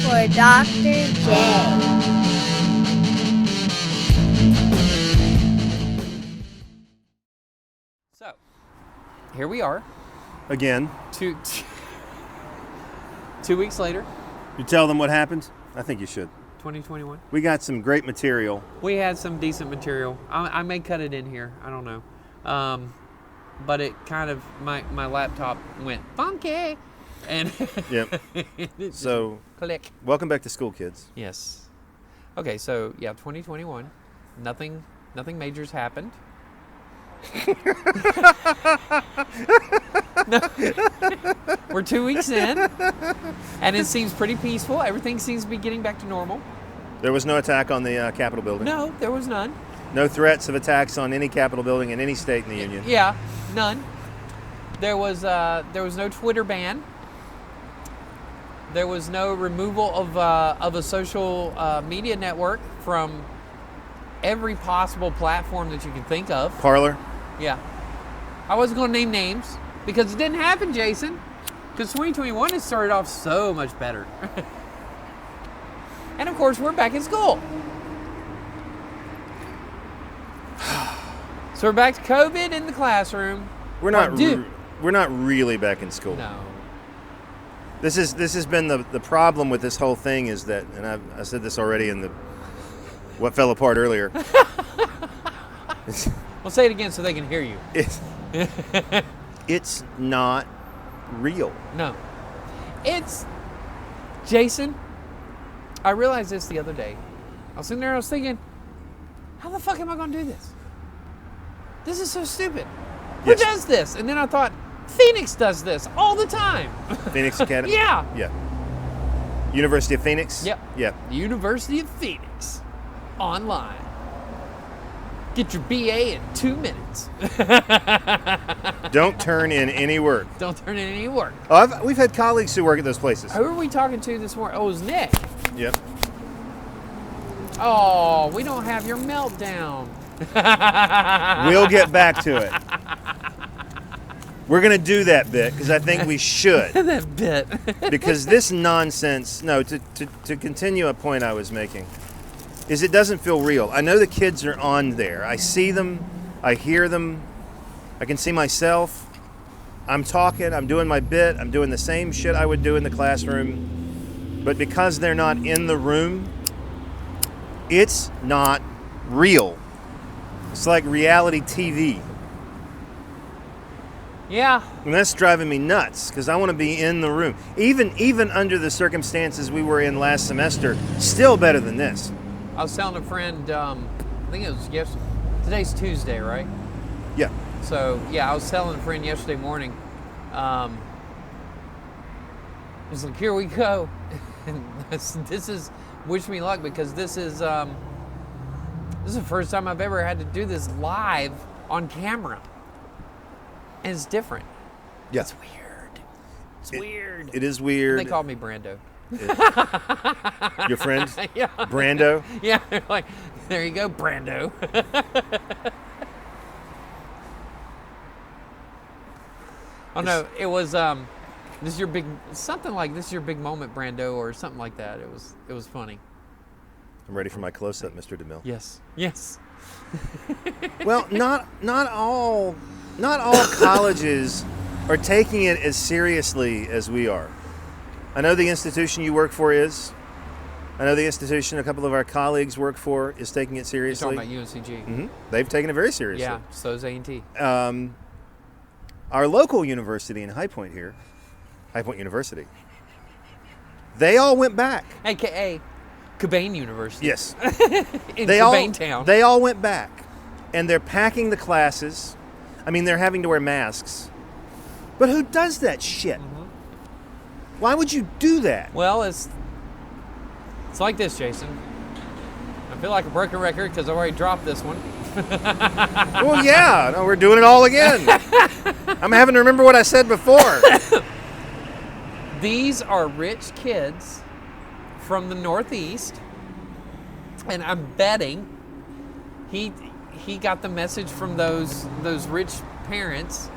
for Dr. J. So, here we are. Again. 2 weeks later, You tell them what happened? I think you should. 2021. We got some great material. We had some decent material. I may cut it in here. I don't know. But it kind of, my laptop went funky. And Yep. So, click. welcome back to school, kids. Yes. Okay, so yeah, 2021. Nothing major's happened. No. We're 2 weeks in, and it seems pretty peaceful. Everything seems to be getting back to normal. There was no attack on the Capitol building. No, there was none. No threats of attacks on any Capitol building in any state in the Union. Yeah, none. There was no Twitter ban. There was no removal of a social media network from every possible platform that you can think of. Parlor? Yeah. I wasn't going to name names because it didn't happen, Jason. Because 2021 has started off so much better. And of course, we're back in school. So we're back to COVID in the classroom. We're not really back in school. No. This has been the problem with this whole thing is that, and I said this already in what fell apart earlier. Well, say it again so they can hear you. It's not real. No. It's, Jason, I realized this the other day. I was sitting there, I was thinking, how the fuck am I going to do this? This is so stupid. Who Yes. does this? And then I thought, Phoenix does this all the time. Phoenix Academy? Yeah. Yeah. University of Phoenix? Yep. Yeah. The University of Phoenix. Online. Get your BA in 2 minutes. Don't turn in any work. Don't turn in any work. Oh, we've had colleagues who work at those places. Who are we talking to this morning? Oh, it was Nick. Yep. Oh, we don't have your meltdown. We'll get back to it. We're going to do that bit because I think we should. That bit. Because this nonsense, to continue a point I was making, is it doesn't feel real. I know the kids are on there. I see them. I hear them. I can see myself. I'm talking. I'm doing my bit. I'm doing the same shit I would do in the classroom. But because they're not in the room, it's not real. It's like reality TV. Yeah. And that's driving me nuts because I want to be in the room. Even under the circumstances we were in last semester, still better than this. I was telling a friend, I think it was yesterday. Today's Tuesday, right? Yeah. So, yeah, I was telling a friend yesterday morning, he's like, here we go. And this is, wish me luck because this is the first time I've ever had to do this live on camera. And it's different. Yeah. It's weird. It's weird. It is weird. And they called me Brando. Your friend? Yeah. Brando? Yeah, they're like, there you go, Brando. Oh no, it was this is your big something like this is your big moment, Brando, or something like that. It was funny. I'm ready for my close-up, Mr. DeMille. Yes. Yes. Well, not all colleges are taking it as seriously as we are. I know the institution you work for is. I know the institution a couple of our colleagues work for is taking it seriously. You're talking about UNCG. Mm-hmm. They've taken it very seriously. Yeah, so is A&T. Our local university in High Point here, High Point University, they all went back. AKA Cabane University. Yes. In Cabane Town. They all went back. And they're packing the classes. I mean, they're having to wear masks. But who does that shit? Mm-hmm. Why would you do that? Well, it's like this, Jason. I feel like a broken record because I already dropped this one. Well, yeah. No, we're doing it all again. I'm having to remember what I said before. These are rich kids from the Northeast, and I'm betting he got the message from those rich parents.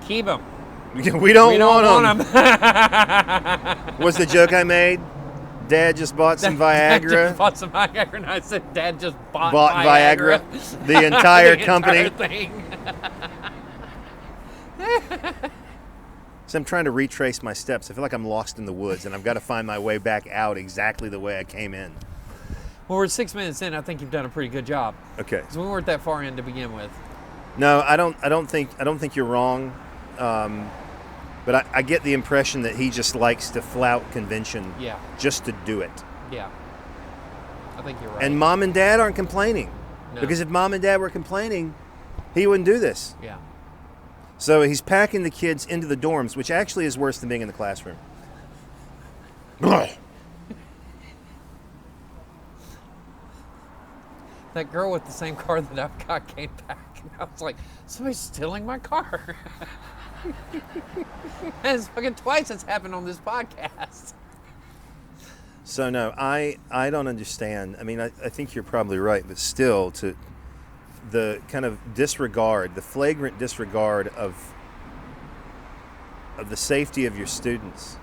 Keep them. We don't want them. them. Was the joke I made? Dad just bought some Dad Viagra. just bought some Viagra, and I said, Dad just bought Viagra. The entire company. Entire thing. So I'm trying to retrace my steps. I feel like I'm lost in the woods, and I've got to find my way back out exactly the way I came in. Well, we're 6 minutes in. I think you've done a pretty good job. Okay. Because we weren't that far in to begin with. No, I don't think you're wrong. But I get the impression that he just likes to flout convention. Yeah. Just to do it. Yeah. I think you're right. And Mom and Dad aren't complaining. No. Because if Mom and Dad were complaining, he wouldn't do this. Yeah. So he's packing the kids into the dorms, which actually is worse than being in the classroom. That girl with the same car that I've got came back, and I was like, somebody's stealing my car. And it's fucking twice it's happened on this podcast. So no, I don't understand. I mean, I think you're probably right, but still, to the kind of disregard, the flagrant disregard of the safety of your students.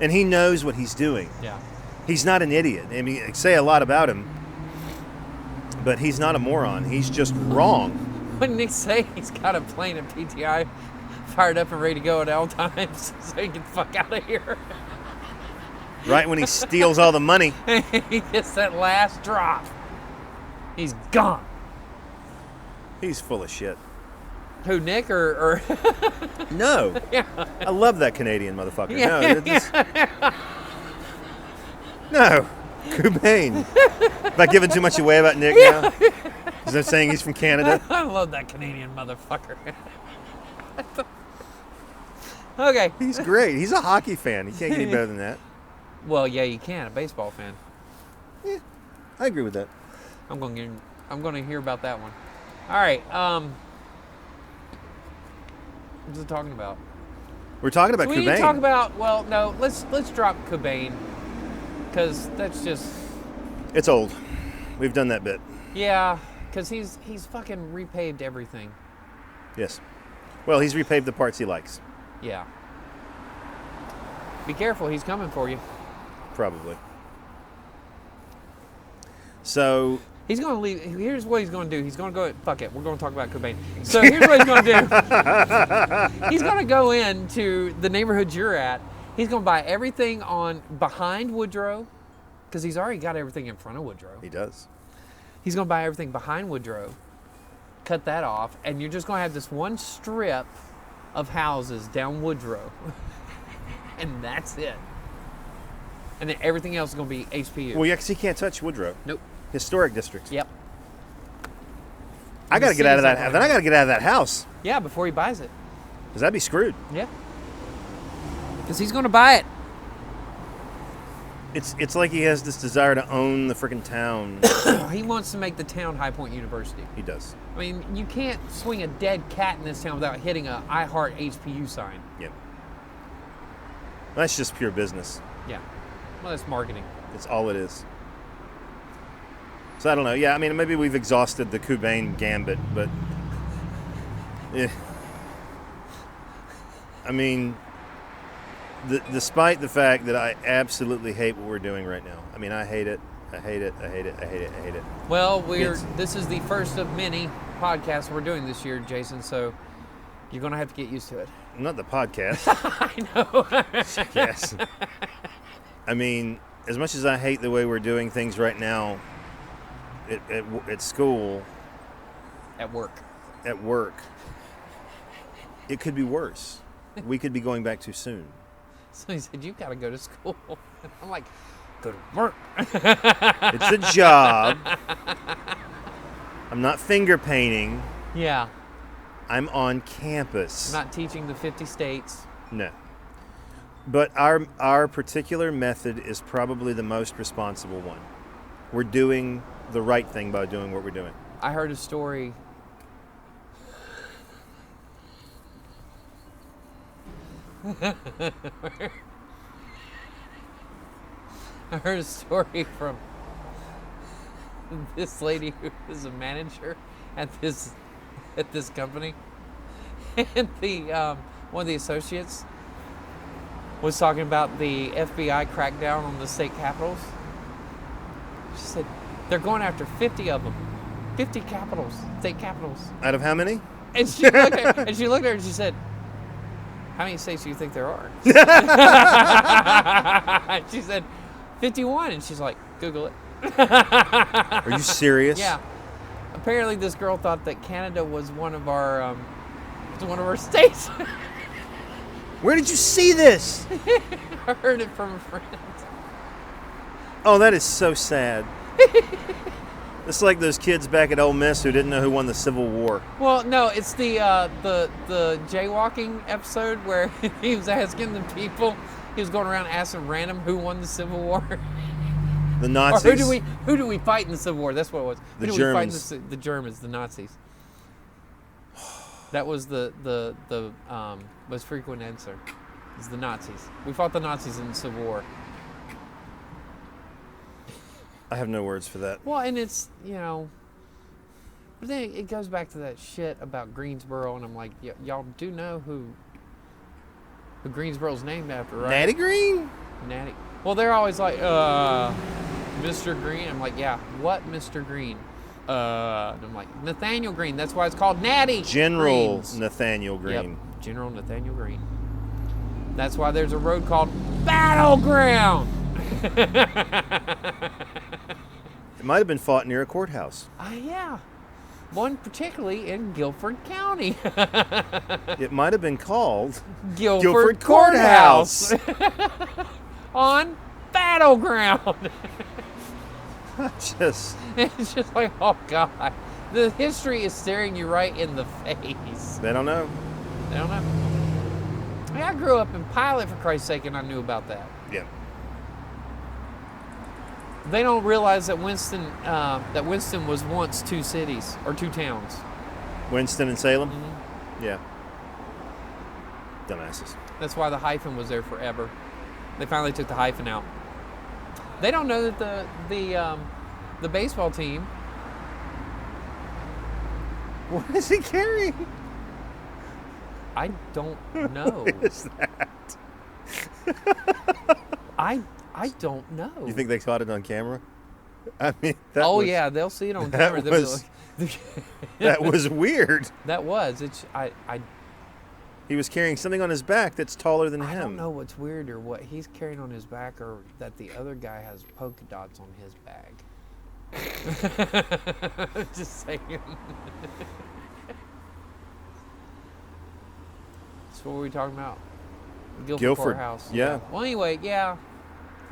And he knows what he's doing. Yeah. He's not an idiot. I mean, I say a lot about him, but he's not a moron. He's just wrong. What did Nick say? He's got a plane at PTI fired up and ready to go at all times so he can get the fuck out of here. Right when he steals all the money. He gets that last drop. He's gone. He's full of shit. Who, Nick or No. Yeah. I love that Canadian motherfucker. Yeah. No. Cobain. Am I giving too much away about Nick now? Is that saying he's from Canada? I love that Canadian motherfucker. Okay. He's great. He's a hockey fan. He can't get any better than that. Well, yeah, you can. A baseball fan. Yeah, I agree with that. I'm going to hear about that one. All right. What's it talking about? We're talking about So we Cobain. need to talk about. Well, no. Let's drop Cobain because that's just. It's old. We've done that bit. Yeah, because he's fucking repaved everything. Yes. Well, he's repaved the parts he likes. Yeah. Be careful. He's coming for you. Probably. So He's going to leave. Here's what he's going to do. He's going to go. Fuck it. We're going to talk about Cobain. So here's what he's going to do. He's going to go into the neighborhood you're at. He's going to buy everything on behind Woodrow, because he's already got everything in front of Woodrow. he does. He's going to buy everything behind Woodrow, cut that off, and you're just going to have this one strip of houses down Woodrow, and that's it. And then everything else is going to be HPU. Well, yeah, 'cause he can't touch Woodrow. Nope. Historic district. Yep. I got to get out of that. Then I got to get out of that house, Yeah, before he buys it. because I'd be screwed. Yeah. Because he's going to buy it. It's like he has this desire to own the freaking town. He wants to make the town High Point University. He does. I mean, you can't swing a dead cat in this town without hitting a I Heart HPU sign. Yep. That's just pure business. Yeah. Well, that's marketing. That's all it is. So I don't know. Yeah, I mean, maybe we've exhausted the Cobain gambit, but yeah. I mean, despite the fact that I absolutely hate what we're doing right now. I mean, I hate it. I hate it. I hate it. I hate it. I hate it. Well, this is the first of many podcasts we're doing this year, Jason, so you're going to have to get used to it. Not the podcast. I know. Yes. I mean, as much as I hate the way we're doing things right now at school, At work. at work, it could be worse. We could be going back too soon. So he said, you've got to go to school. And I'm like, go to work. It's a job. I'm not finger painting. Yeah. I'm on campus. I'm not teaching the 50 states. No. But our particular method is probably the most responsible one. We're doing the right thing by doing what we're doing. I heard a story. I heard a story from this lady who is a manager at this company, and the one of the associates was talking about the FBI crackdown on the state capitals. She said they're going after 50 of them. 50 capitals, state capitals. Out of how many? And she looked at her and she said, how many states do you think there are? She said, 51. And she's like, Google it. Are you serious? Yeah. Apparently this girl thought that Canada was one of our states. Where did you see this? I heard it from a friend. Oh, that is so sad. It's like those kids back at Ole Miss who didn't know who won the Civil War. Well, no, it's the jaywalking episode where he was asking the people. He was going around asking random who won the Civil War. The Nazis. Or who do we fight in the Civil War? That's what it was. The who do Germans. we fight the Germans, the Nazis. That was the most frequent answer. Is the Nazis. We fought the Nazis in the Civil War. I have no words for that. Well, and it's, but then it goes back to that shit about Greensboro, and I'm like, y'all do know who Greensboro's named after, right? Natty Green? Natty. Well, they're always like, Mr. Green. I'm like, yeah, what Mr. Green? And I'm like, Nathaniel Green. That's why it's called Natty General Greens. Nathaniel Green. Yep, General Nathaniel Green. That's why there's a road called Battleground. It might have been fought near a courthouse. Yeah. One particularly in Guilford County. It might have been called Guilford Courthouse. On Battleground. It's just like, oh God. The history is staring you right in the face. They don't know. They don't know. I mean, I grew up in Pilot, for Christ's sake, and I knew about that. Yeah. They don't realize that Winston was once two cities or two towns. Winston and Salem? Mm-hmm. Yeah. Dumbasses. That's why the hyphen was there forever. They finally took the hyphen out. They don't know that the baseball team. What is he carrying? I don't know. What is that? I don't know. You think they caught it on camera? I mean, yeah, they'll see it on camera. They'll be like, that was weird. That was. He was carrying something on his back that's taller than him. I don't know what's weird or what he's carrying on his back, or that the other guy has polka dots on his bag. Just saying. So what were we talking about? Guilford Courthouse. Yeah. Well, anyway, yeah.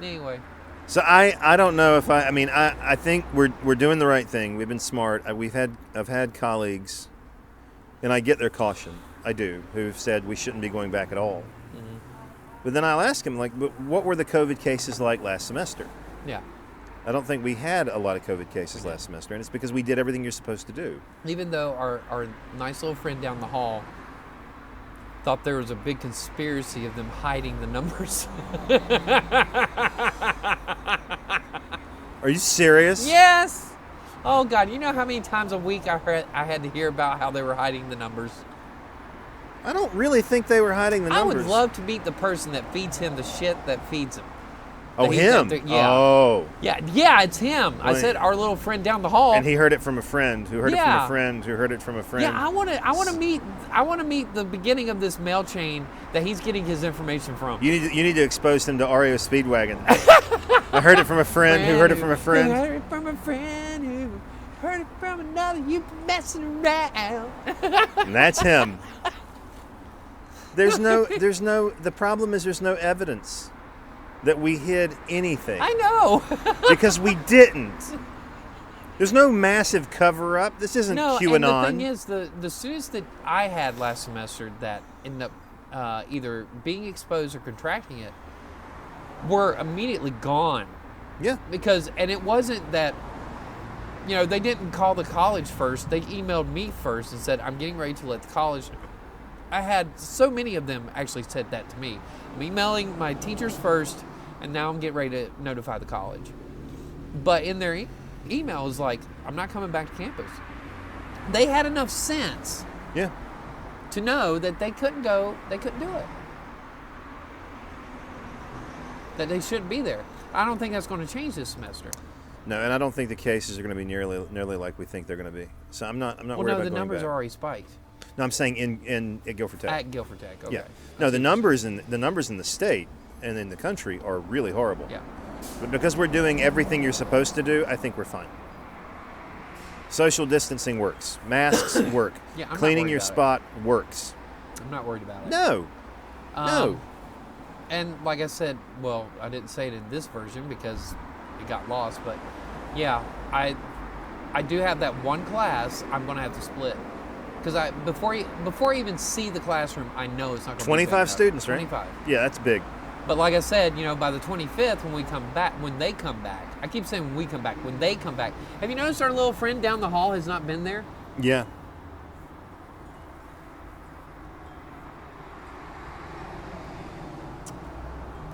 Anyway. So I don't know if I think we're doing the right thing. We've been smart. I've had colleagues, and I get their caution. I do, who've said we shouldn't be going back at all. Mm-hmm. But then I'll ask them, but what were the COVID cases like last semester? Yeah. I don't think we had a lot of COVID cases last semester, and it's because we did everything you're supposed to do. Even though our nice little friend down the hall thought there was a big conspiracy of them hiding the numbers. Are you serious? Yes. Oh God, you know how many times a week I had to hear about how they were hiding the numbers? I don't really think they were hiding the numbers. I would love to meet the person that feeds him the shit that feeds him. Oh, him? Yeah. Oh. Yeah, it's him. I said our little friend down the hall. And he heard it from a friend who heard it from a friend who heard it from a friend. Yeah, I want to meet the beginning of this mail chain that he's getting his information from. You need to expose him to REO Speedwagon. I heard it from a friend who heard it from a friend. Who heard it from a friend who heard it from another. You messing around. And that's him. The problem is there's no evidence that we hid anything. I know. Because we didn't. There's no massive cover-up. This isn't QAnon. And the thing is, the students that I had last semester that ended up either being exposed or contracting it were immediately gone. Yeah. And it wasn't that, they didn't call the college first. They emailed me first and said, I'm getting ready to let the college know. I had so many of them actually said that to me. I'm emailing my teachers first, and now I'm getting ready to notify the college. But in their email, it was like, I'm not coming back to campus. They had enough sense to know that they couldn't do it. that they shouldn't be there. I don't think that's going to change this semester. No, and I don't think the cases are going to be nearly like we think they're going to be. So I'm not worried about going back. Well, no, the numbers are already spiked. No, I'm saying at Guilford Tech. At Guilford Tech, okay. Yeah. No, the numbers in the state and in the country are really horrible. Yeah. But because we're doing everything you're supposed to do, I think we're fine. Social distancing works. Masks work. Yeah, I'm not Cleaning worried your about spot works. I'm not worried about it. No. No. And like I said, well, I didn't say it in this version because it got lost, but yeah, I do have that one class I'm going to have to split. Because before I even see the classroom, I know it's not going to be 25 students, right? 25. Yeah, that's big. But like I said, by the 25th, when they come back, I keep saying when we come back, when they come back. Have you noticed our little friend down the hall has not been there? Yeah.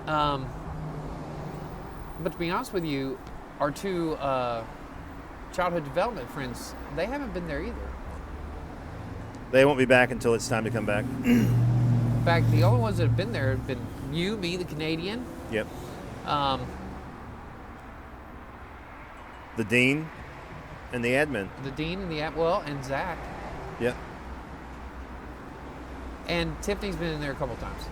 But to be honest with you, our two childhood development friends, they haven't been there either. They won't be back until it's time to come back. In fact, the only ones that have been there have been you, me, the Canadian. Yep. The dean and the admin. The dean and and Zach. Yep. And Tiffany's been in there a couple times.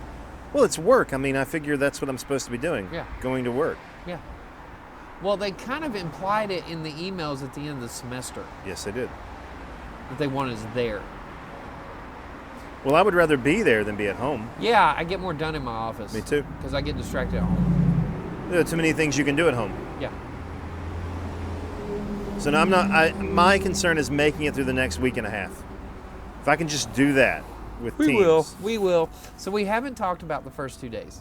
Well, it's work. I mean, I figure that's what I'm supposed to be doing. Yeah. Going to work. Yeah. Well, they kind of implied it in the emails at the end of the semester. Yes, they did. That they want us there. Well, I would rather be there than be at home. Yeah, I get more done in my office. Me too. Because I get distracted at home. There are too many things you can do at home. Yeah. So now my concern is making it through the next week and a half. If I can just do that with teams. We will. So we haven't talked about the first 2 days.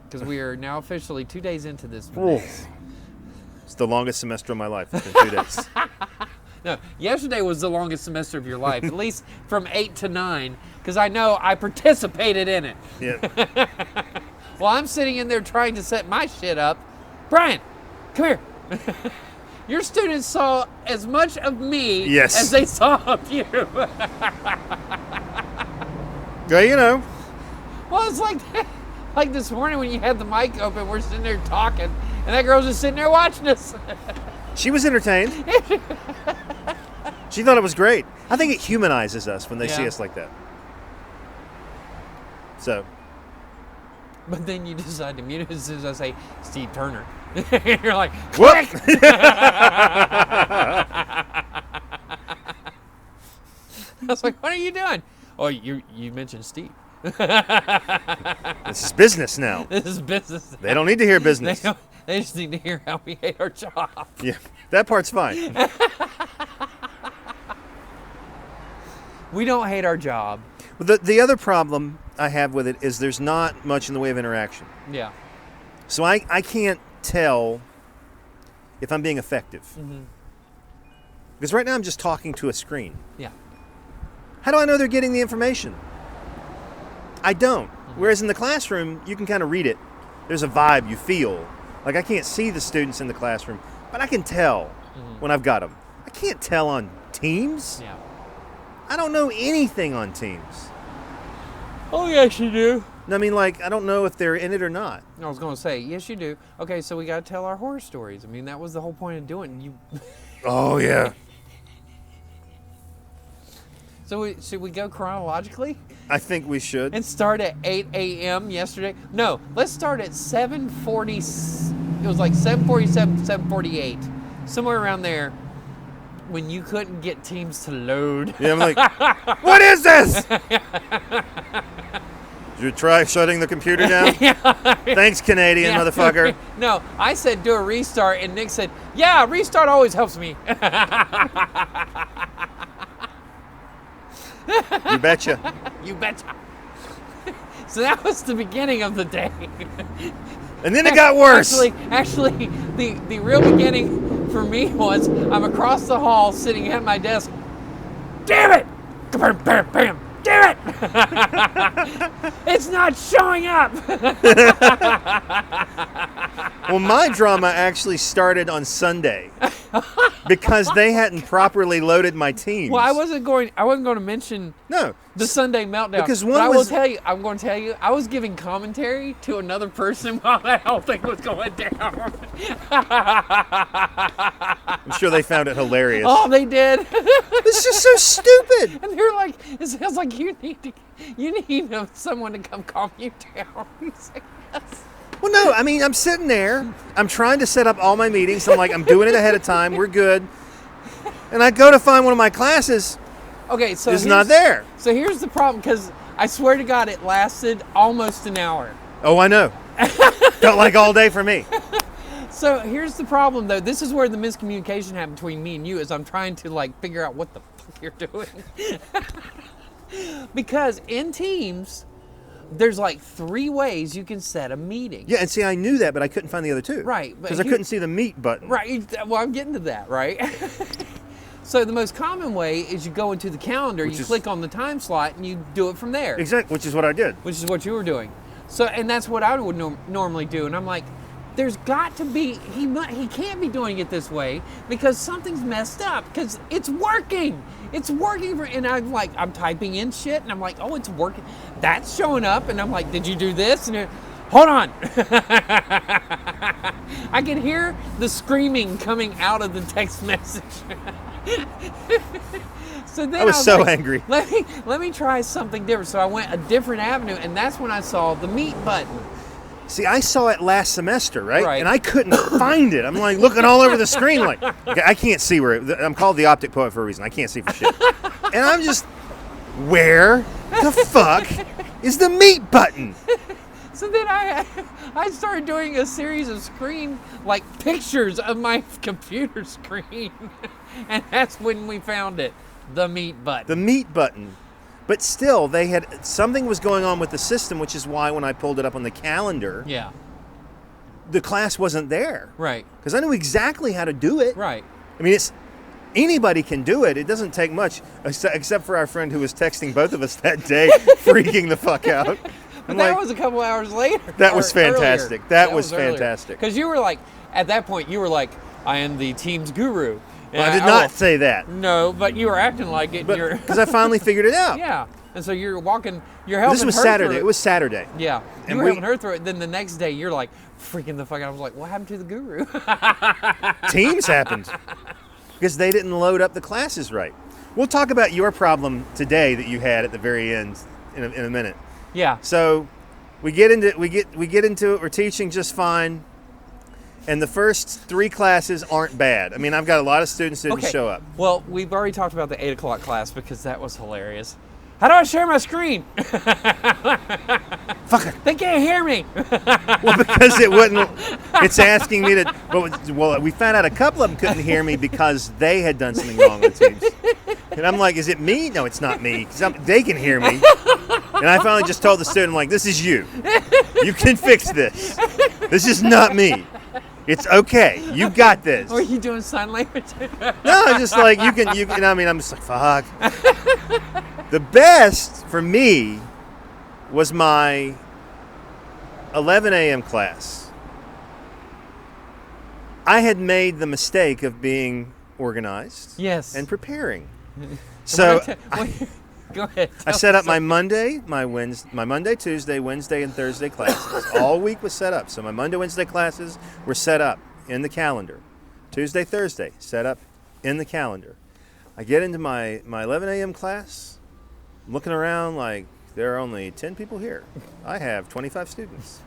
Because we are now officially 2 days into this. It's the longest semester of my life. It's been 2 days. No, yesterday was the longest semester of your life, at least from 8 to 9, because I know I participated in it. Yeah. Well, I'm sitting in there trying to set my shit up. Brian, come here. Your students saw as much of me as they saw of you. Yeah, Well, it's like this morning when you had the mic open, we're sitting there talking, and that girl's just sitting there watching us. She was entertained. She thought it was great. I think it humanizes us when they see us like that. So. But then you decide to mute it as soon as I say Steve Turner. You're like, Whoop! click! I was like, what are you doing? Oh, you mentioned Steve. This is business now. This is business. They don't need to hear business. They just need to hear how we hate our job. Yeah, that part's fine. We don't hate our job. The other problem I have with it is there's not much in the way of interaction. Yeah. So I can't tell if I'm being effective. Mm-hmm. Because right now I'm just talking to a screen. Yeah. How do I know they're getting the information? I don't. Mm-hmm. Whereas in the classroom, you can kind of read it. There's a vibe you feel. Like I can't see the students in the classroom, but I can tell when I've got them. I can't tell on Teams. Yeah. I don't know anything on Teams. Oh, yes, you do. I mean, like, I don't know if they're in it or not. I was going to say, yes, you do. Okay, so we got to tell our horror stories. I mean, that was the whole point of doing it. Oh, yeah. So should we go chronologically? I think we should. And start at 8 a.m. yesterday? No, let's start at 7:40. It was like 7:47, 7:48. Somewhere around there when you couldn't get Teams to load. Yeah, I'm like, what is this? Did you try shutting the computer down? Yeah. Thanks, Canadian motherfucker. No, I said do a restart, and Nick said, yeah, restart always helps me. You betcha. You betcha. So that was the beginning of the day. And then it got worse. Actually, the real beginning for me was I'm across the hall sitting at my desk. Damn it! Bam, bam, bam. Damn it! It's not showing up. Well, my drama actually started on Sunday because they hadn't properly loaded my teams. Well, I wasn't going to mention No. the Sunday meltdown. Because but one I will was- tell you, I'm going to tell you, I was giving commentary to another person while that whole thing was going down. I'm sure they found it hilarious. Oh, they did. It's just so stupid. And they're like, it sounds like you need someone to come calm you down. He's like, yes. Well, no, I mean, I'm sitting there. I'm trying to set up all my meetings. I'm like, I'm doing it ahead of time. We're good. And I go to find one of my classes. Okay, so It's not there. So here's the problem, because I swear to God, it lasted almost an hour. Oh, I know. Felt like all day for me. So here's the problem, though. This is where the miscommunication happened between me and you, is I'm trying to like figure out what the fuck you're doing. Because in Teams, there's like 3 ways you can set a meeting. Yeah, and see, I knew that, but I couldn't find the other 2. Right, but Because I here- couldn't see the meet button. Right. Well, I'm getting to that, right? So the most common way is you go into the calendar, Which you is- click on the time slot, and you do it from there. Exactly, which is what I did. Which is what you were doing. So, and that's what I would normally do. And I'm like, there's got to be, he can't be doing it this way because something's messed up, because it's working. It's working and I'm typing in shit and I'm like, oh, it's working. That's showing up. And I'm like, did you do this? And hold on. I can hear the screaming coming out of the text message. So then I was so angry. Let me try something different. So I went a different avenue, and that's when I saw the meet button. See, I saw it last semester, right? Right. And I couldn't find it. I'm like looking all over the screen like, okay, I can't see where I'm called the Optic Poet for a reason. I can't see for shit. And I'm just, where the fuck is the meet button? So then I started doing a series of like pictures of my computer screen. And that's when we found it, the meet button. The meet button. But still, something was going on with the system, which is why when I pulled it up on the calendar, Yeah, the class wasn't there. right, Because I knew exactly how to do it. right. I mean, anybody can do it. It doesn't take much, except for our friend who was texting both of us that day, freaking the fuck out. But that was a couple hours later. That was fantastic. That was earlier. fantastic. Because you were like, at that point, you were like, I am the Teams guru. And I did not say that. No, but you were acting like it. Because I finally figured it out. Yeah. And so you're helping her This was through Saturday. it. It was Saturday. Yeah. And You were we- helping her through it. Then the next day, you're like, freaking the fuck out. I was like, what happened to the guru? Teams happened. Because they didn't load up the classes right. We'll talk about your problem today that you had at the very end in a minute. Yeah. So we get into it. We're teaching just fine. And the first 3 classes aren't bad. I mean, I've got a lot of students who didn't show up. Well, we've already talked about the 8 o'clock class because that was hilarious. How do I share my screen? Fuck it. They can't hear me. Well, because it wouldn't. It's asking me to. Well, we found out a couple of them couldn't hear me because they had done something wrong with Teams. And I'm like, is it me? No, it's not me. 'Cause they can hear me. And I finally just told the student, I'm like, this is you. You can fix this. This is not me. It's okay. You got this. Or are you doing sign language? No, I'm just like, you can. I mean, I'm just like, fuck. The best for me was my 11 a.m. class. I had made the mistake of being organized Yes. and preparing. And So go ahead. I set up my Monday, my Monday, Tuesday, Wednesday, and Thursday classes. All week was set up. So my Monday, Wednesday classes were set up in the calendar. Tuesday, Thursday, set up in the calendar. I get into my 11 a.m. class, I'm looking around like there are only 10 people here. I have 25 students.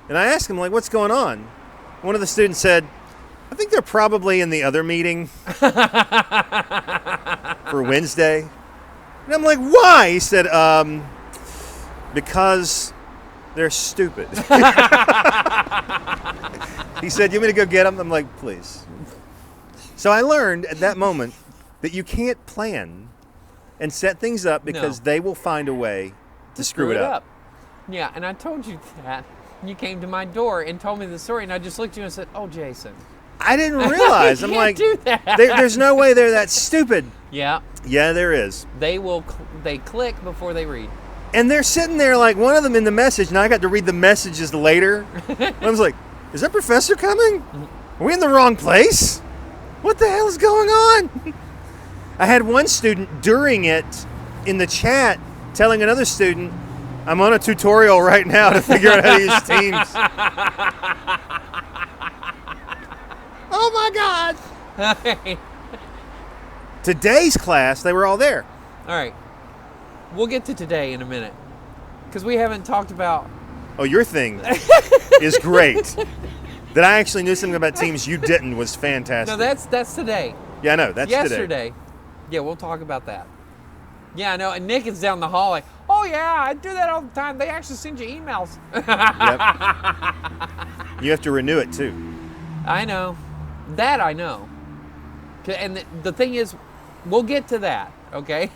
And I asked them, like, what's going on? One of the students said, I think they're probably in the other meeting for Wednesday. And I'm like, why? He said, because they're stupid. He said, you want me to go get them? I'm like, please. So I learned at that moment that you can't plan and set things up because No. they will find a way to screw it up. Yeah, and I told you that. You came to my door and told me the story, and I just looked at you and said, oh, Jason. I didn't realize. You I'm can't like, do that. There's no way they're that stupid. Yeah, Yeah, there is. they click before they read. And they're sitting there like one of them in the message, and I got to read the messages later. I was like, Is that professor coming? Are we in the wrong place? What the hell is going on? I had one student during it in the chat telling another student, I'm on a tutorial right now to figure out how to use Teams. Oh my God. Today's class, they were all there. All right. We'll get to today in a minute. Because we haven't talked about... Oh, your thing is great. That I actually knew something about Teams you didn't was fantastic. No, that's today. Yeah, I know. That's yesterday. Yeah, we'll talk about that. Yeah, I know. And Nick is down the hall like, oh, yeah, I do that all the time. They actually send you emails. Yep. You have to renew it, too. I know. That I know. And the thing is, we'll get to that, okay?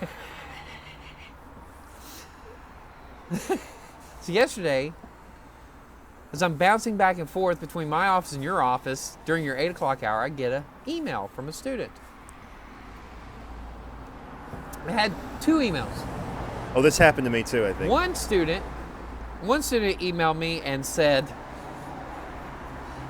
So yesterday, as I'm bouncing back and forth between my office and your office during your 8 o'clock hour, I get an email from a student. I had 2 emails. Oh, this happened to me too, I think. One student emailed me and said,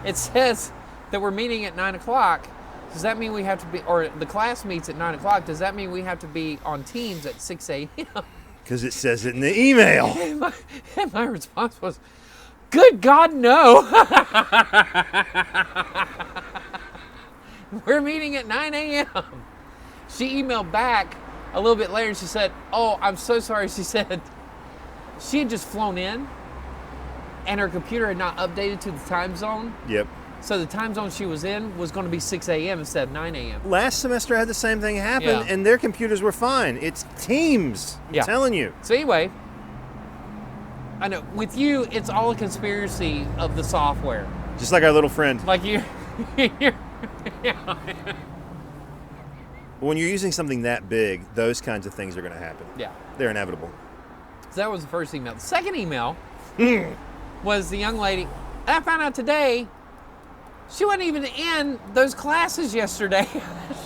it says that we're meeting at 9 o'clock. Does that mean we have to be, or the class meets at 9 o'clock, does that mean we have to be on Teams at 6 a.m.? Because it says it in the email. And my response was, good God, no. We're meeting at 9 a.m. She emailed back a little bit later and she said, oh, I'm so sorry. She said she had just flown in and her computer had not updated to the time zone. Yep. So the time zone she was in was going to be 6 a.m. instead of 9 a.m. Last semester I had the same thing happen, Yeah. and their computers were fine. It's Teams. I'm telling you. So anyway, I know with you, it's all a conspiracy of the software. Just like our little friend. Like you. When you're using something that big, those kinds of things are going to happen. Yeah. They're inevitable. So that was the first email. The second email was the young lady. And I found out today she wasn't even in those classes yesterday.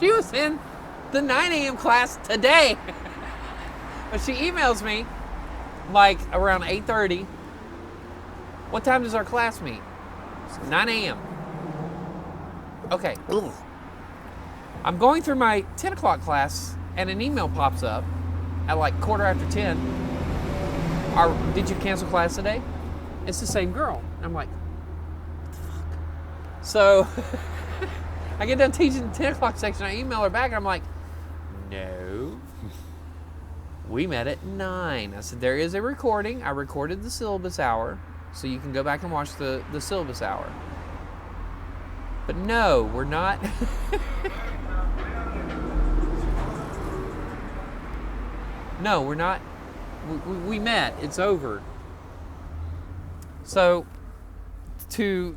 She was in the 9 a.m. class today. But she emails me like around 8:30. What time does our class meet? It's 9 a.m. Okay. Ugh. I'm going through my 10 o'clock class and an email pops up at like 10:15. Did you cancel class today? It's the same girl. I'm like, what the fuck? So I get done teaching the 10 o'clock section. I email her back and I'm like, no. We met at 9. I said, there is a recording. I recorded the syllabus hour, so you can go back and watch the syllabus hour. But no, we're not. No, we're not. We met. It's over. So, to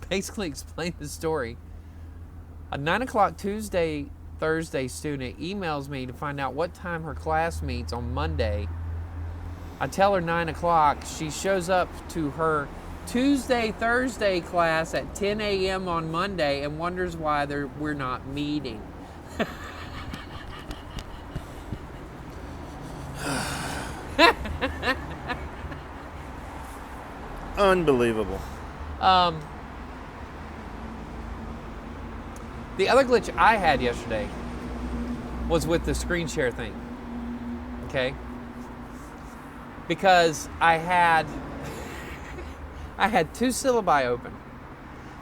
basically explain the story, a 9 o'clock Thursday student emails me to find out what time her class meets on Monday. I tell her 9 o'clock. She shows up to her Thursday class at 10 a.m. on Monday and wonders why we're not meeting. Unbelievable. The other glitch I had yesterday was with the screen share thing. Okay? Because I had 2 syllabi open.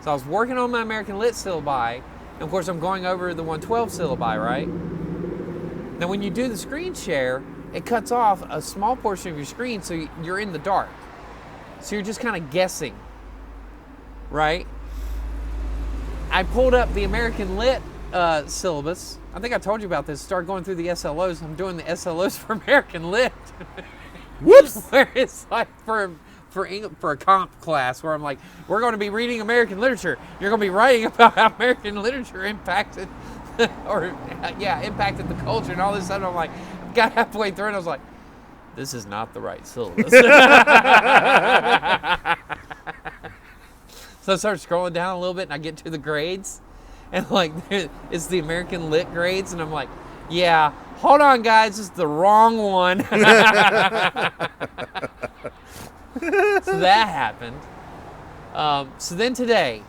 So I was working on my American Lit syllabi, and of course I'm going over the 112 syllabi, right? Now when you do the screen share, it cuts off a small portion of your screen so you're in the dark. So you're just kind of guessing, right? I pulled up the American Lit syllabus. I think I told you about this. Start going through the SLOs. I'm doing the SLOs for American Lit. Whoops! Where it's like for a comp class where I'm like, we're going to be reading American literature. You're going to be writing about how American literature impacted, impacted the culture and all this stuff. And I'm like, got halfway through and I was like, this is not the right syllabus. So I start scrolling down a little bit and I get to the grades and like it's the American Lit grades and I'm like, yeah, hold on guys, this is the wrong one. So that happened. So then today,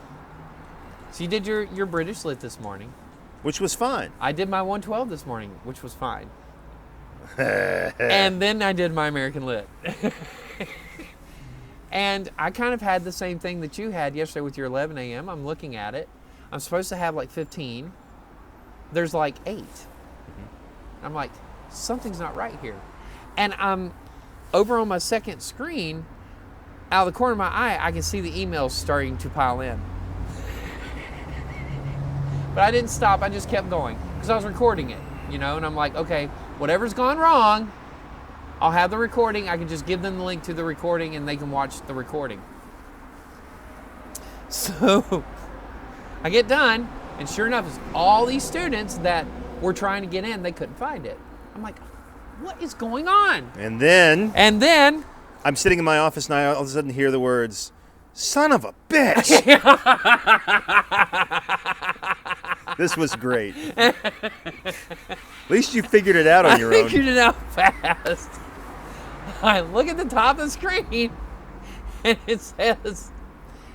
so you did your British Lit this morning. Which was fine. I did my 112 this morning, which was fine. And then I did my American Lit. And I kind of had the same thing that you had yesterday with your 11 a.m. I'm looking at it. I'm supposed to have like 15. There's like 8. Mm-hmm. I'm like, something's not right here. And I'm over on my second screen, out of the corner of my eye, I can see the emails starting to pile in. But I didn't stop. I just kept going because I was recording it, and I'm like, okay, whatever's gone wrong, I'll have the recording. I can just give them the link to the recording and they can watch the recording. So I get done, and sure enough, it's all these students that were trying to get in, they couldn't find it. I'm like, what is going on? And then I'm sitting in my office and I all of a sudden hear the words, "Son of a bitch." This was great. At least you figured it out on your own. I figured it out fast. I look at the top of the screen and it says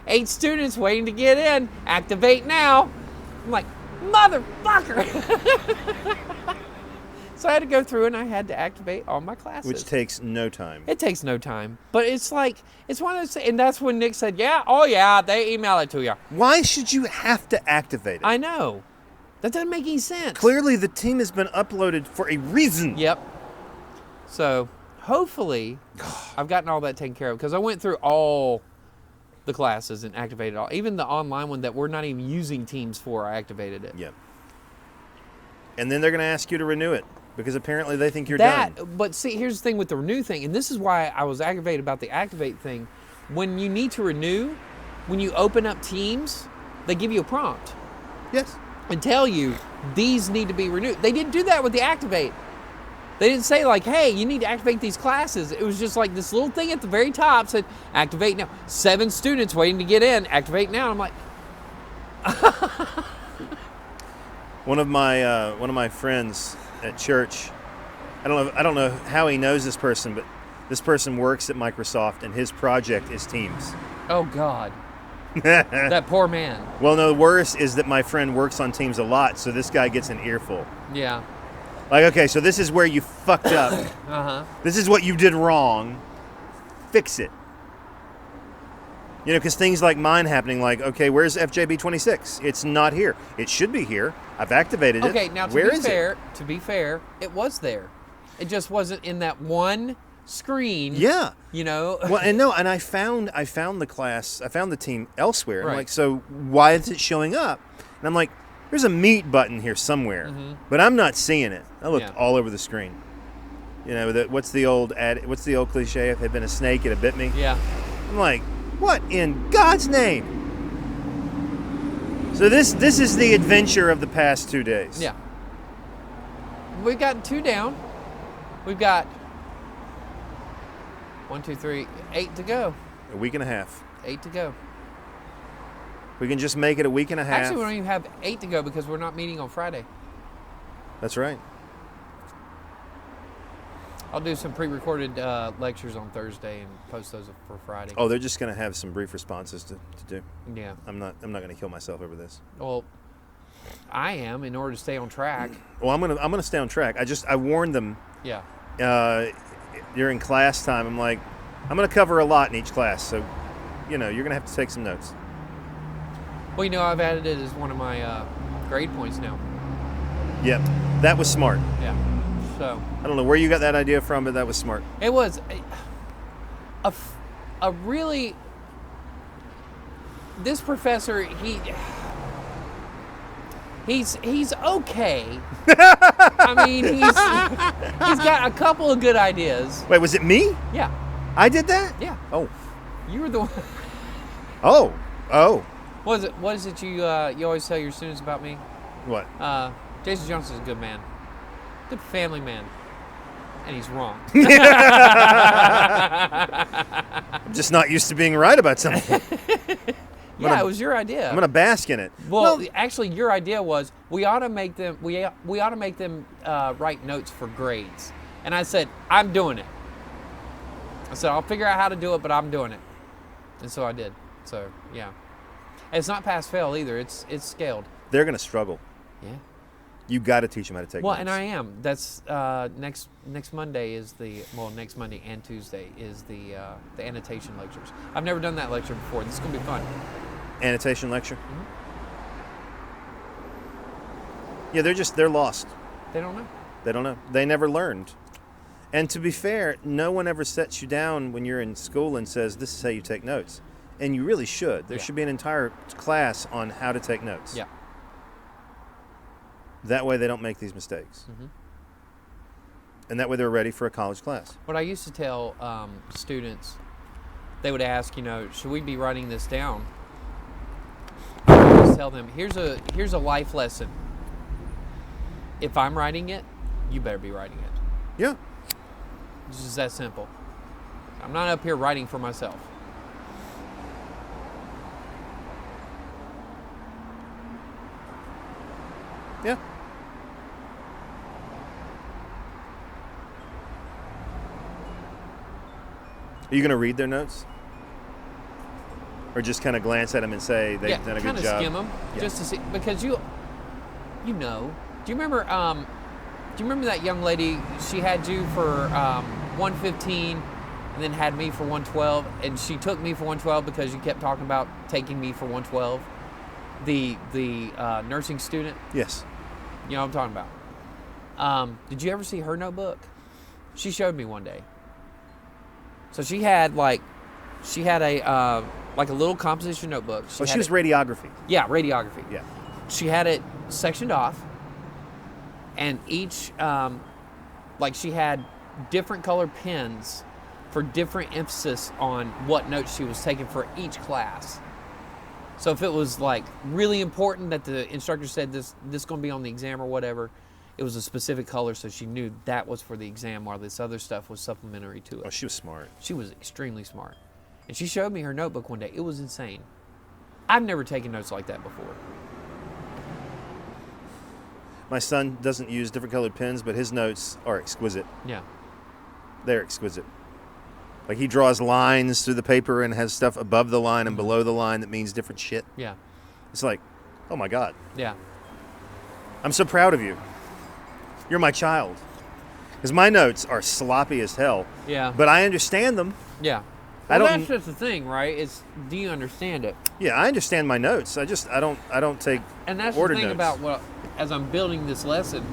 8 students waiting to get in. Activate now. I'm like, motherfucker. So I had to go through and I had to activate all my classes. Which takes no time. It takes no time. But it's like, it's one of those things. And that's when Nick said, yeah, they email it to you. Why should you have to activate it? I know. That doesn't make any sense. Clearly the team has been uploaded for a reason. Yep. So hopefully I've gotten all that taken care of because I went through all the classes and activated all. Even the online one that we're not even using Teams for, I activated it. Yep. And then they're going to ask you to renew it because apparently they think you're done. But see, here's the thing with the renew thing, and this is why I was aggravated about the activate thing. When you need to renew, when you open up Teams, they give you a prompt. Yes. And tell you these need to be renewed. They didn't do that with the activate. They didn't say like, hey, you need to activate these classes. It was just like this little thing at the very top said, activate now. 7 students waiting to get in, activate now. I'm like, One of my friends at church, I don't know how he knows this person, but this person works at Microsoft and his project is Teams. oh God, that poor man. Well, no, the worst is that my friend works on Teams a lot, so this guy gets an earful. Yeah. Like, okay, so this is where you fucked up. Uh-huh. This is what you did wrong. Fix it. Because things like mine happening, like, okay, where's FJB26? It's not here. It should be here. I've activated it. Okay, now to be fair, it was there. It just wasn't in that one screen. Yeah. Well, and I found the class, I found the team elsewhere. Right. I'm like, so why is it showing up? And I'm like, there's a meet button here somewhere, but I'm not seeing it. I looked all over the screen. What's the old cliche? If it had been a snake, it had bit me. Yeah. I'm like, what in God's name? So this is the adventure of the past 2 days. Yeah. We've gotten 2 down. We've got 1, 2, 3, 8 to go. A week and a half. 8 to go. We can just make it a week and a half. Actually, we don't even have 8 to go because we're not meeting on Friday. That's right. I'll do some pre-recorded lectures on Thursday and post those for Friday. Oh, they're just going to have some brief responses to do. Yeah. I'm not going to kill myself over this. Well, I am in order to stay on track. Well, I'm gonna stay on track. I warned them. Yeah. During class time, I'm like, I'm gonna cover a lot in each class, so you're gonna have to take some notes. Well, I've added it as one of my grade points now. Yep, that was smart. Yeah. So. I don't know where you got that idea from, but that was smart. It was a really. This professor, he's okay. I mean, he's got a couple of good ideas. Wait, was it me? Yeah. I did that? Yeah. Oh. You were the one. Oh. What is it you always tell your students about me? What? Jason Johnson's a good man. Good family man. And he's wrong. I'm just not used to being right about something. It was your idea. I'm going to bask in it. Well, actually, your idea was we ought to make them write notes for grades. And I said, I'm doing it. I said, I'll figure out how to do it, but I'm doing it. And so I did. So yeah, it's not pass fail either. It's scaled. They're going to struggle. Yeah. You got to teach them how to take Well, notes. and I am. That's next Monday is next Monday and Tuesday is the annotation lectures. I've never done that lecture before. This is gonna be fun. Annotation lecture. Yeah, they're lost. They don't know. They don't know. They never learned. And to be fair, no one ever sets you down when you're in school and says, this is how you take notes. And you really should. There should be an entire class on how to take notes. Yeah. That way they don't make these mistakes. And that way they're ready for a college class. What I used to tell students, they would ask, should we be writing this down? I would just tell them, here's a life lesson. If I'm writing it, you better be writing it. Yeah. It's just that simple. I'm not up here writing for myself. Yeah. Are you going to read their notes? Or just kind of glance at them and say they've done a good job? Kind of skim them just to see, because you know. Do you remember that young lady? She had you for 115, and then had me for 112, and she took me for 112 because you kept talking about taking me for 112. The nursing student. Yes. You know what I'm talking about. Did you ever see her notebook? She showed me one day. So she had a little composition notebook. She was radiography. Yeah, radiography. Yeah. She had it sectioned off, and each she had different colored pens for different emphasis on what notes she was taking for each class. So if it was like really important that the instructor said this going to be on the exam or whatever, it was a specific color, so she knew that was for the exam, while this other stuff was supplementary to it. Oh, she was smart. She was extremely smart. And she showed me her notebook one day. It was insane. I've never taken notes like that before. My son doesn't use different colored pens, but his notes are exquisite. Yeah. They're exquisite. Like, he draws lines through the paper and has stuff above the line and below the line that means different shit. Yeah. It's like, oh my God. Yeah. I'm so proud of you. You're my child. Because my notes are sloppy as hell. Yeah. But I understand them. Yeah. Well, that's just the thing, right? It's, do you understand it? Yeah, I understand my notes. I don't take And that's ordered the thing notes. about as I'm building this lesson,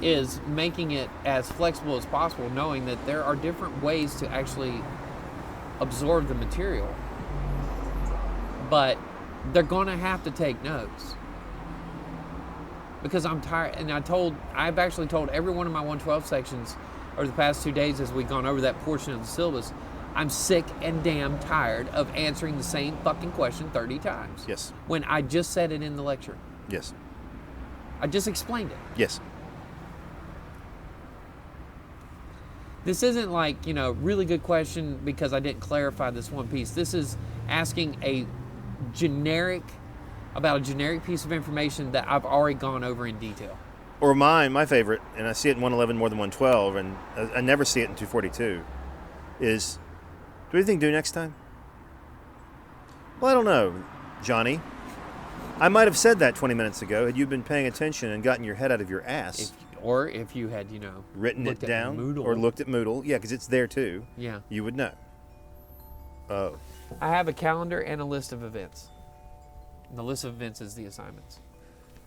is making it as flexible as possible, knowing that there are different ways to actually absorb the material. But they're going to have to take notes. Because I'm tired, and I've actually told every one of my 112 sections over the past 2 days as we've gone over that portion of the syllabus, I'm sick and damn tired of answering the same fucking question 30 times. Yes. When I just said it in the lecture. Yes. I just explained it. Yes. This isn't like, really good question because I didn't clarify this one piece. This is asking about a generic piece of information that I've already gone over in detail. Or my favorite, and I see it in 111 more than 112, and I never see it in 242, is, do you think do next time? Well, I don't know, Johnny. I might have said that 20 minutes ago had you been paying attention and gotten your head out of your ass. If you had, written it down Moodle. or looked at Moodle. Yeah, because it's there too. Yeah. You would know. Oh. I have a calendar and a list of events. And the list of events is the assignments.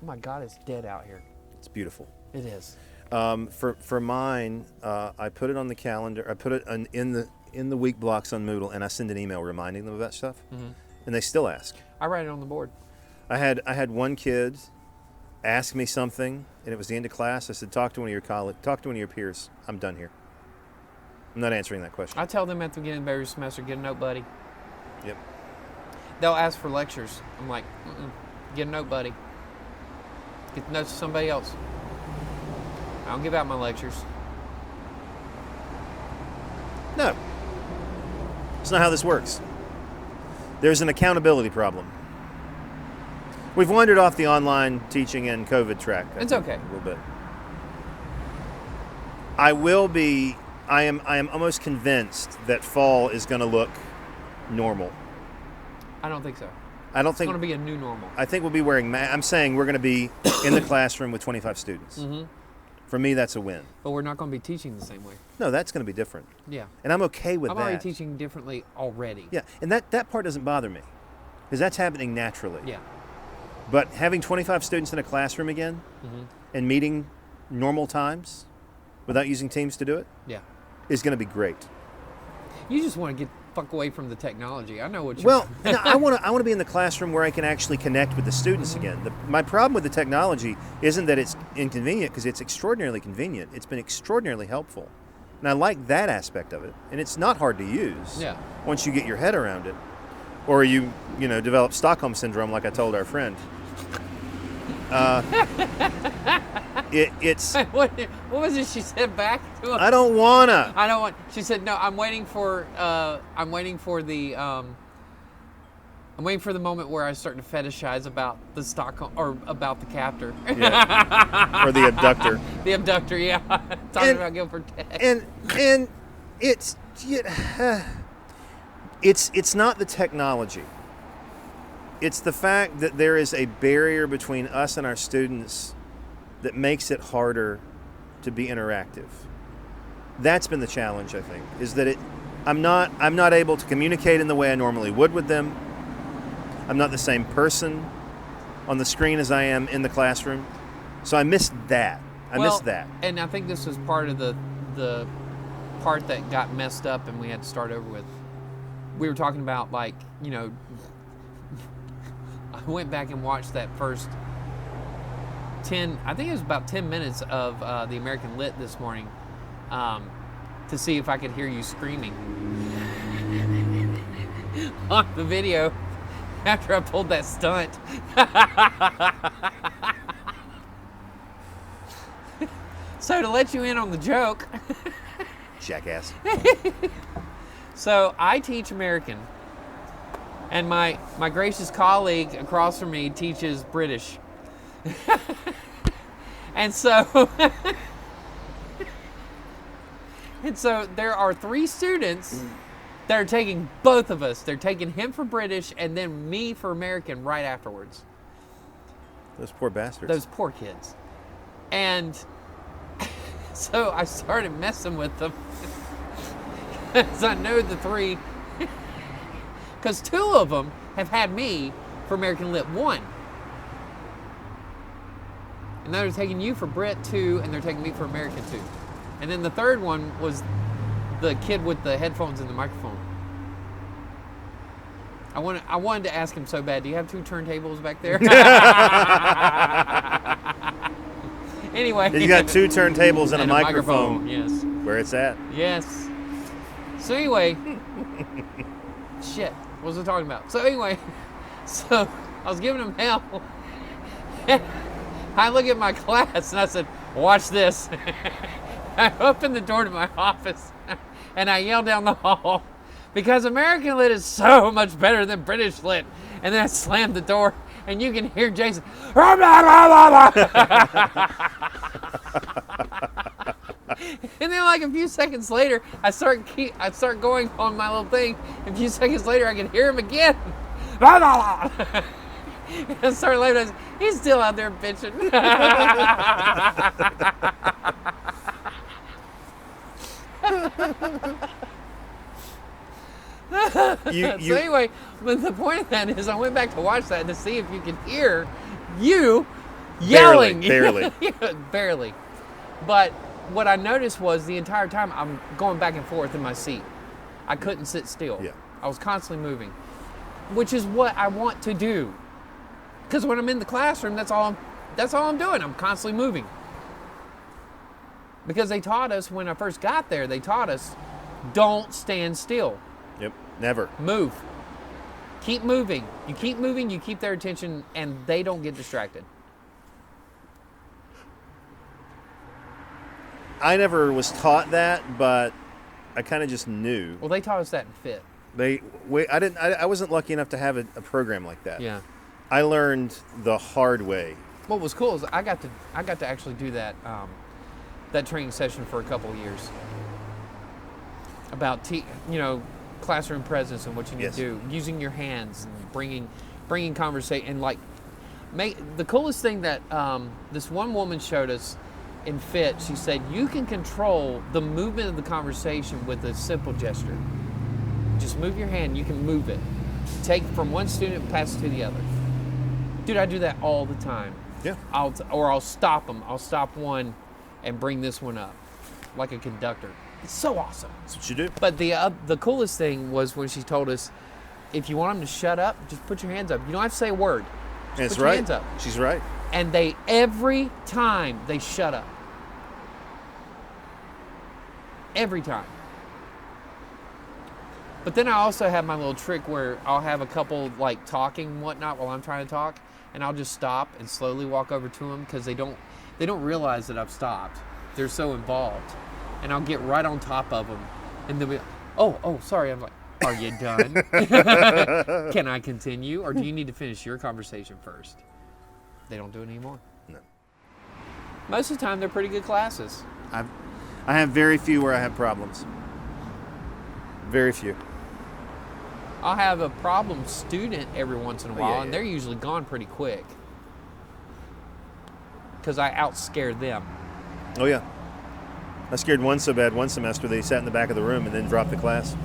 Oh my God, it's dead out here. It's beautiful. It is. For mine, I put it on the calendar. I put it in the week blocks on Moodle, and I send an email reminding them of that stuff. Mm-hmm. And they still ask. I write it on the board. I had one kid ask me something, and it was the end of class. I said, talk to one of your peers. I'm done here. I'm not answering that question. I tell them at the beginning of every semester, get a note, buddy. Yep. They'll ask for lectures. I'm like, get a note, buddy. Get the notes to somebody else. I don't give out my lectures. No. That's not how this works. There's an accountability problem. We've wandered off the online teaching and COVID track. It's okay. A little bit. I am almost convinced that fall is going to look normal. I don't think so. I don't It's think going to be a new normal. I think we'll be wearing masks. I'm saying we're going to be in the classroom with 25 students. Mm-hmm. For me, that's a win. But we're not going to be teaching the same way. No, that's going to be different. Yeah. And I'm okay with I'm that. already teaching differently already. Yeah, and that part doesn't bother me because that's happening naturally. Yeah. But having 25 students in a classroom again and meeting normal times without using Teams to do it Yeah. is going to be great. You just want to get fuck away from the technology. I know what you're Well, no, I want to be in the classroom where I can actually connect with the students again. My problem with the technology isn't that it's inconvenient, because it's extraordinarily convenient. It's been extraordinarily helpful. And I like that aspect of it. And it's not hard to use Yeah. once you get your head around it. Or you develop Stockholm Syndrome like I told our friend. It's what was it she said back to him? I don't wanna. I don't want. She said, "No, I'm waiting for the moment where I start to fetishize about the Stockholm or about the captor." Yeah. Or the abductor. The abductor, yeah. Talking about Guilford Tech. And it's not the technology. It's the fact that there is a barrier between us and our students that makes it harder to be interactive. That's been the challenge, I think, is that I'm not able to communicate in the way I normally would with them. I'm not the same person on the screen as I am in the classroom. So I missed that. I missed that. And I think this was part of the part that got messed up and we had to start over with. We were talking about, like, I went back and watched that first 10, I think it was about 10 minutes of the American Lit this morning to see if I could hear you screaming on the video after I pulled that stunt. So to let you in on the joke, Jackass. so I teach American, and my gracious colleague across from me teaches British. And so there are 3 students that are taking both of us. They're taking him for British and then me for American right afterwards. Those poor bastards. Those poor kids. And so I started messing with them. Because I know the 3. Because 2 of them have had me for American Lit 1. And now they're taking you for Brit 2, and they're taking me for American 2. And then the 3rd one was the kid with the headphones and the microphone. I wanted to ask him so bad, do you have 2 turntables back there? Anyway. You got 2 turntables and a microphone. Yes. Where it's at. Yes. So anyway. Shit. What was I talking about? So anyway. So I was giving him hell. I look at my class and I said, watch this. I opened the door to my office and I yelled down the hall, because American Lit is so much better than British Lit. And then I slammed the door and you can hear Jason. And then like a few seconds later, I start going on my little thing. A few seconds later, I can hear him again. I started laughing. I said, he's still out there bitching. So anyway, but the point of that is I went back to watch that to see if you could hear you yelling. Barely. Barely. But what I noticed was the entire time I'm going back and forth in my seat. I couldn't sit still. Yeah. I was constantly moving, which is what I want to do. Because when I'm in the classroom, that's all I'm doing. I'm constantly moving. Because they taught us when I first got there, don't stand still. Yep, never. Move. Keep moving. You keep moving, you keep their attention, and they don't get distracted. I never was taught that, but I kind of just knew. Well, they taught us that in FIT. I wasn't lucky enough to have a program like that. Yeah. I learned the hard way. What was cool is I got to actually do that that training session for a couple of years about classroom presence and what you need Yes. to do, using your hands and bringing conversation, and like the coolest thing that this one woman showed us in FIT, she said you can control the movement of the conversation with a simple gesture. Just move your hand, you can move it. Take from one student and pass it to the other. Dude, I do that all the time. Yeah. I'll stop them. I'll stop one and bring this one up like a conductor. It's so awesome. That's what you do. But the coolest thing was when she told us, if you want them to shut up, just put your hands up. You don't have to say a word. Just That's put your right. hands up. She's right. And every time they shut up. Every time. But then I also have my little trick where I'll have a couple like talking and whatnot while I'm trying to talk, and I'll just stop and slowly walk over to them because they don't realize that I've stopped. They're so involved, and I'll get right on top of them, and they'll be, oh, sorry. I'm like, are you done? Can I continue, or do you need to finish your conversation first? They don't do it anymore. No. Most of the time, they're pretty good classes. I have very few where I have problems. Very few. I'll have a problem student every once in a while, yeah. and they're usually gone pretty quick because I outscared them. Oh yeah. I scared one so bad one semester that he sat in the back of the room and then dropped the class.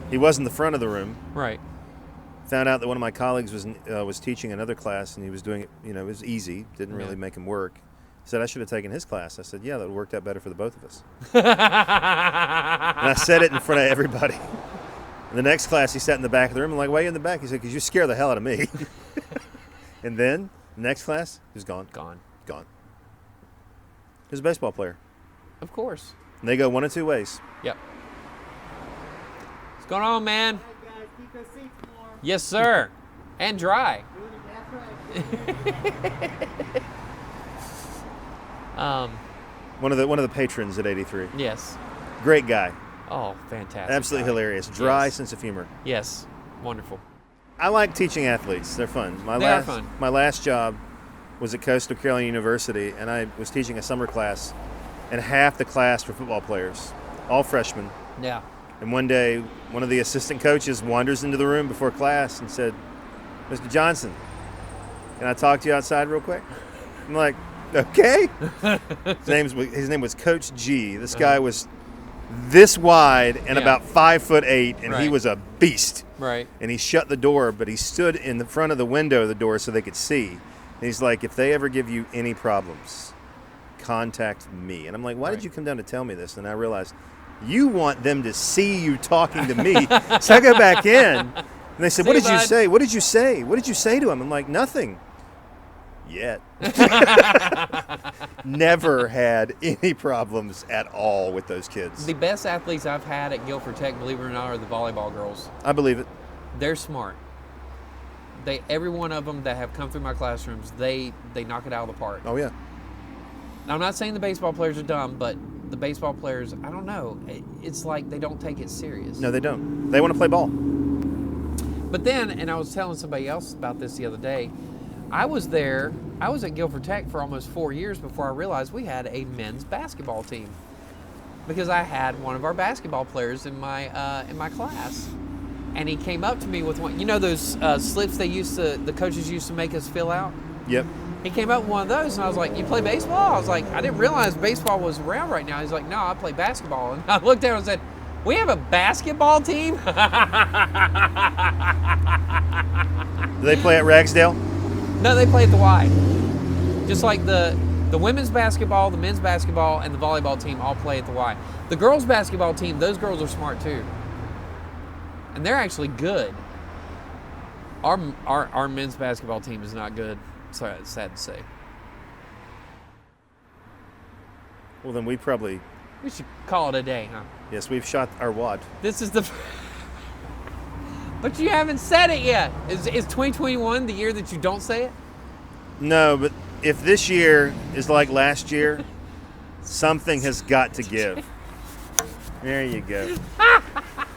He was in the front of the room. Right. Found out that one of my colleagues was teaching another class and he was doing it. It was easy. Didn't really make him work. He said I should have taken his class. I said, yeah, that would have worked out better for the both of us. And I said it in front of everybody. In the next class, he sat in the back of the room. I'm like, why are you in the back? He said, because you scare the hell out of me. And then, next class, he was gone. Gone. Gone. He was a baseball player. Of course. And they go one of two ways. Yep. What's going on, man? Hey guys, keep those seats warm. Yes, sir. And dry. That's right. One of the patrons at 83. Yes. Great guy. Oh, fantastic. Absolutely guy. hilarious. Dry Yes. sense of humor. Yes. Wonderful. I like teaching athletes. They're fun. They are fun. My last job was at Coastal Carolina University, and I was teaching a summer class, and half the class were football players, all freshmen. Yeah. And one day, one of the assistant coaches wanders into the room before class and said, Mr. Johnson, can I talk to you outside real quick? I'm like, okay. His name was Coach G. This guy was this wide and Yeah. about 5'8", and he Right. was a beast. Right. And he shut the door, but he stood in the front of the window of the door so they could see. And he's like, if they ever give you any problems, contact me. And I'm like, why did Right. you come down to tell me this? And I realized, you want them to see you talking to me. So I go back in, and they said, See what you, did you bud. say? What did you say? What did you say to him? I'm like, nothing. Yet. Never had any problems at all with those kids. The best athletes I've had at Guilford Tech, believe it or not, are the volleyball girls. I believe it. They're smart. Every one of them that have come through my classrooms, they knock it out of the park. Oh, yeah. Now, I'm not saying the baseball players are dumb, but the baseball players, I don't know. It's like they don't take it serious. No, they don't. They want to play ball. But then, and I was telling somebody else about this the other day, I was at Guilford Tech for almost 4 years before I realized we had a men's basketball team. Because I had one of our basketball players in my class. And he came up to me with one, those slips the coaches used to make us fill out? Yep. He came up with one of those, and I was like, you play baseball? I was like, I didn't realize baseball was around right now. He's like, no, I play basketball. And I looked at him and said, we have a basketball team? Do they play at Ragsdale? No, they play at the Y. Just like the women's basketball, the men's basketball, and the volleyball team all play at the Y. The girls' basketball team, those girls are smart too. And they're actually good. Our men's basketball team is not good. Sorry, it's sad to say. Well, then we should call it a day, huh? yes, we've shot our wad. This is the... But you haven't said it yet. Is 2021 the year that you don't say it? No, but if this year is like last year, something has got to give. There you go.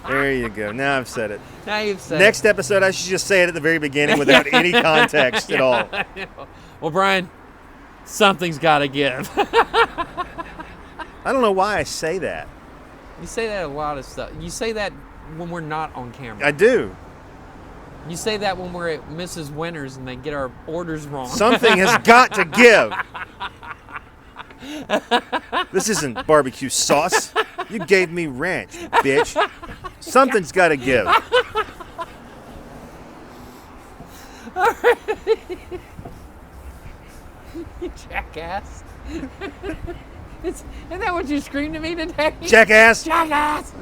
There you go. Now I've said it. Now you've said Next episode, I should just say it at the very beginning without any context at all. Well, Brian, something's got to give. I don't know why I say that. You say that a lot of stuff. You say that when we're not on camera. I do. You say that when we're at Mrs. Winter's and they get our orders wrong. Something has got to give. This isn't barbecue sauce. You gave me ranch, bitch. Something's got to give. You jackass. Isn't that what you screamed at me today? Jackass. Jackass!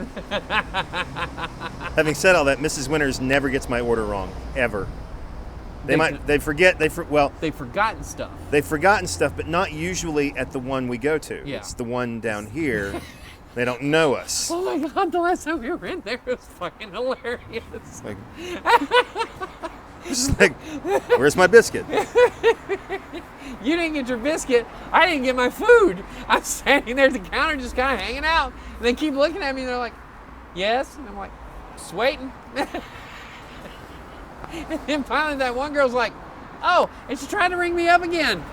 Having said all that, Mrs. Winters never gets my order wrong, ever. They've forgotten stuff. They've forgotten stuff, but not usually at the one we go to. Yeah. It's the one down here. They don't know us. Oh my God, the last time we were in there, it was fucking hilarious. Like, it's like, where's my biscuit? You didn't get your biscuit. I didn't get my food. I'm standing there at the counter just kind of hanging out. And they keep looking at me and they're like, yes. And I'm like, just waiting. And then finally that one girl's like, oh, and she's trying to ring me up again.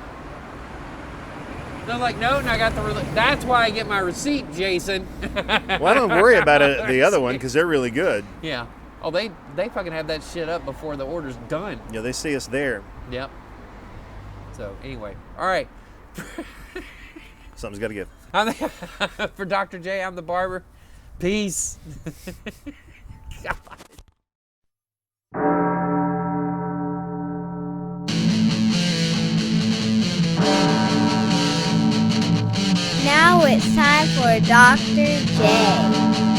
They're like, no, and I got the that's why I get my receipt, Jason. Well, I don't worry about it, the other one, because they're really good. Yeah. Oh, they fucking have that shit up before the order's done. Yeah, they see us there. Yep. So, anyway. All right. Something's got to give. For Dr. J, I'm the barber. Peace. God. Now it's time for Dr. J.